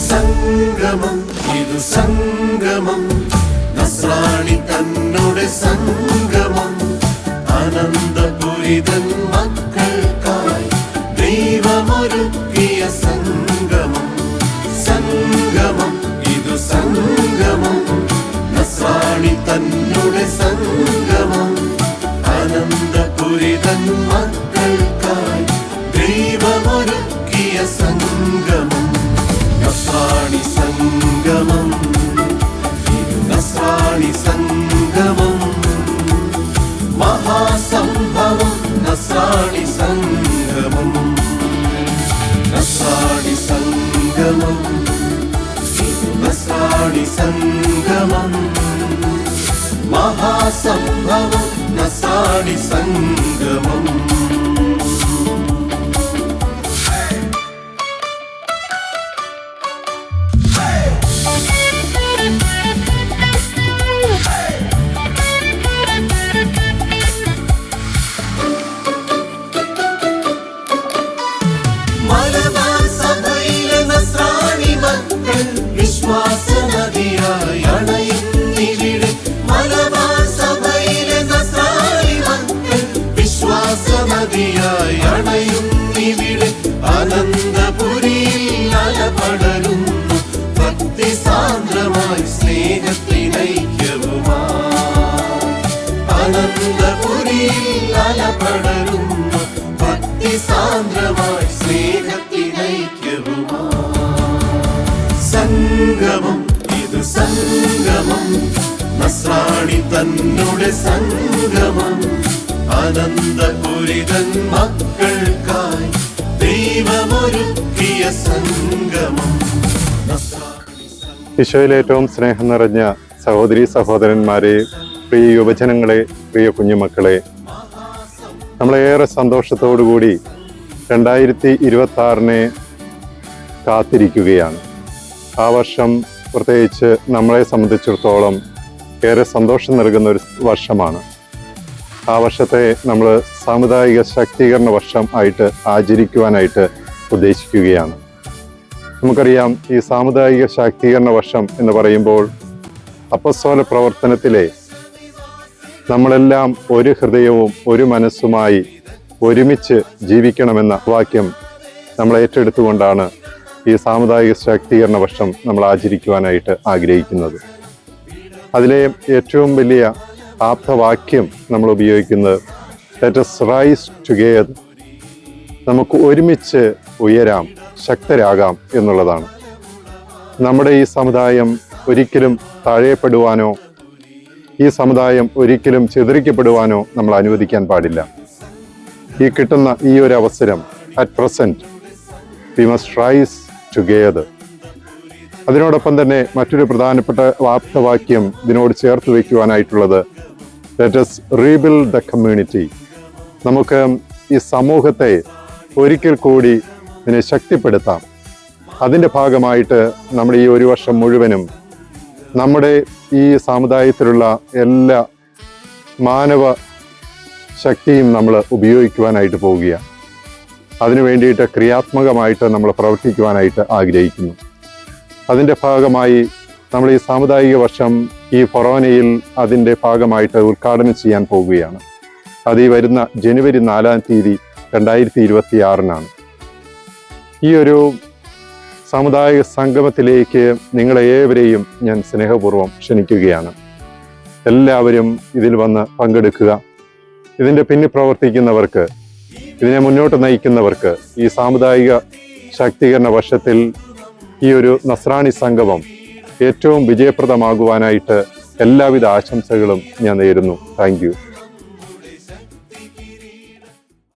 സംഗമം ഇതു സംഗമം നസ്രാണി തന്നോട് സംഗമം അനന്തപുരിതൻ മക്കൾക്കായി ദൈവമൊരുക്കിയ സംഗമം സംഗമം ഇതു സംഗമം നസ്രാണി തന്നോട് സംഗമം അനന്തപുരിതൻ മക്കൾക്കായി ദൈവമൊരുക്കിയ സംഗമം നസ്രാണി സംഗമം നസ്രാണി സംഗമം മഹാസംഭവം നസ്രാണി സംഗമം നസ്രാണി സംഗമം നസ്രാണി സംഗമം മഹാസംഭവം നസ്രാണി സംഗമം വിശ്വാസനദിയായി അണയുന്നിവിടെ മലബാർ സഭയിലെ നസ്രാണി മക്കൾ വിശ്വാസനദിയായി അണയുന്നിവിടെ അനന്തപുരിയിൽ അലപടരുന്നു ഭക്തി സാന്ദ്രമായി സ്നേഹത്തിനൈക്യവുമായി അനന്തപുരിയിൽ അലപടരുന്നു ഭക്തി സാന്ദ്രമായി സ്നേഹത്തിനൈക്യവുമായി സംഗമം ഇതു സംഗമം നസ്രാണി തന്നോട് സംഗമം അനന്തപുരിതൻ മക്കൾക്കായി ദൈവമൊരുക്കിയ സംഗമം. ഈശോയിൽ ഏറ്റവും സ്നേഹം നിറഞ്ഞ സഹോദരീ സഹോദരന്മാരെ, പ്രിയ യുവജനങ്ങളെ, പ്രിയ കുഞ്ഞുമക്കളെ, നമ്മളേറെ സന്തോഷത്തോടുകൂടി 2026 കാത്തിരിക്കുകയാണ്. ആ വർഷം പ്രത്യേകിച്ച് നമ്മളെ സംബന്ധിച്ചിടത്തോളം ഏറെ സന്തോഷം നൽകുന്ന ഒരു വർഷമാണ്. ആ വർഷത്തെ നമ്മൾ സാമുദായിക ശാക്തീകരണ വർഷം ആയിട്ട് ആചരിക്കുവാനായിട്ട് ഉദ്ദേശിക്കുകയാണ്. നമുക്കറിയാം, ഈ സാമുദായിക ശാക്തീകരണ വർഷം എന്ന് പറയുമ്പോൾ അപ്പസ്തോല പ്രവർത്തനത്തിലെ നമ്മളെല്ലാം ഒരു ഹൃദയവും ഒരു മനസ്സുമായി ഒരുമിച്ച് ജീവിക്കണമെന്ന വാക്യം നമ്മൾ ഏറ്റെടുത്തുകൊണ്ടാണ് ഈ സാമുദായിക ശാക്തീകരണ വർഷം നമ്മൾ ആചരിക്കുവാനായിട്ട് ആഗ്രഹിക്കുന്നത്. അതിലെ ഏറ്റവും വലിയ ആപ്തവാക്യം നമ്മൾ ഉപയോഗിക്കുന്നത് ലെറ്റ് us rise together, നമുക്ക് ഒരുമിച്ച് ഉയരാം, ശക്തരാകാം എന്നുള്ളതാണ്. നമ്മുടെ ഈ സമുദായം ഒരിക്കലും താഴെപ്പെടുവാനോ ഈ സമുദായം ഒരിക്കലും ചിതറിക്കപ്പെടുവാനോ നമ്മൾ അനുവദിക്കാൻ പാടില്ല. ഈ കിട്ടുന്ന ഈ ഒരു അവസരം at present we must rise together. അതിനോടൊപ്പം തന്നെ മറ്റൊരു പ്രധാനപ്പെട്ട ആപ്തവാക്യം ഇതിനോട് ചേർത്ത് വയ്ക്കുവാനായിട്ടുള്ളത് let us rebuild the community. നമുക്ക് ഈ സമൂഹത്തെ ഒരിക്കൽ കൂടി ഇതിനെ ശക്തിപ്പെടുത്താം. അതിൻ്റെ ഭാഗമായിട്ട് നമ്മൾ ഈ ഒരു വർഷം മുഴുവനും നമ്മുടെ ഈ സമുദായത്തിലുള്ള എല്ലാ മാനവ ശക്തിയും നമ്മൾ ഉപയോഗിക്കുവാനായിട്ട് പോവുകയാണ്. അതിനു വേണ്ടിയിട്ട് ക്രിയാത്മകമായിട്ട് നമ്മൾ പ്രവർത്തിക്കുവാനായിട്ട് ആഗ്രഹിക്കുന്നു. അതിൻ്റെ ഭാഗമായി നമ്മൾ ഈ സാമുദായിക വർഷം ഈ ഫൊറോനയിൽ അതിൻ്റെ ഭാഗമായിട്ട് ഉദ്ഘാടനം ചെയ്യാൻ പോവുകയാണ്. അത് ഈ വരുന്ന ജനുവരി 4 2026 ഈ ഒരു സാമുദായിക സംഗമത്തിലേക്ക് നിങ്ങളെ ഏവരെയും ഞാൻ സ്നേഹപൂർവ്വം ക്ഷണിക്കുകയാണ്. എല്ലാവരും ഇതിൽ വന്ന് പങ്കെടുക്കുക. ഇതിൻ്റെ പിന്നിൽ പ്രവർത്തിക്കുന്നവർക്ക്, ഇതിനെ മുന്നോട്ട് നയിക്കുന്നവർക്ക് ഈ സാമുദായിക ശാക്തീകരണ വർഷത്തിൽ ഈ ഒരു നസ്രാണി സംഗമം ഏറ്റവും വിജയപ്രദമാകുവാനായിട്ട് എല്ലാവിധ ആശംസകളും ഞാൻ നേരുന്നു. Thank you.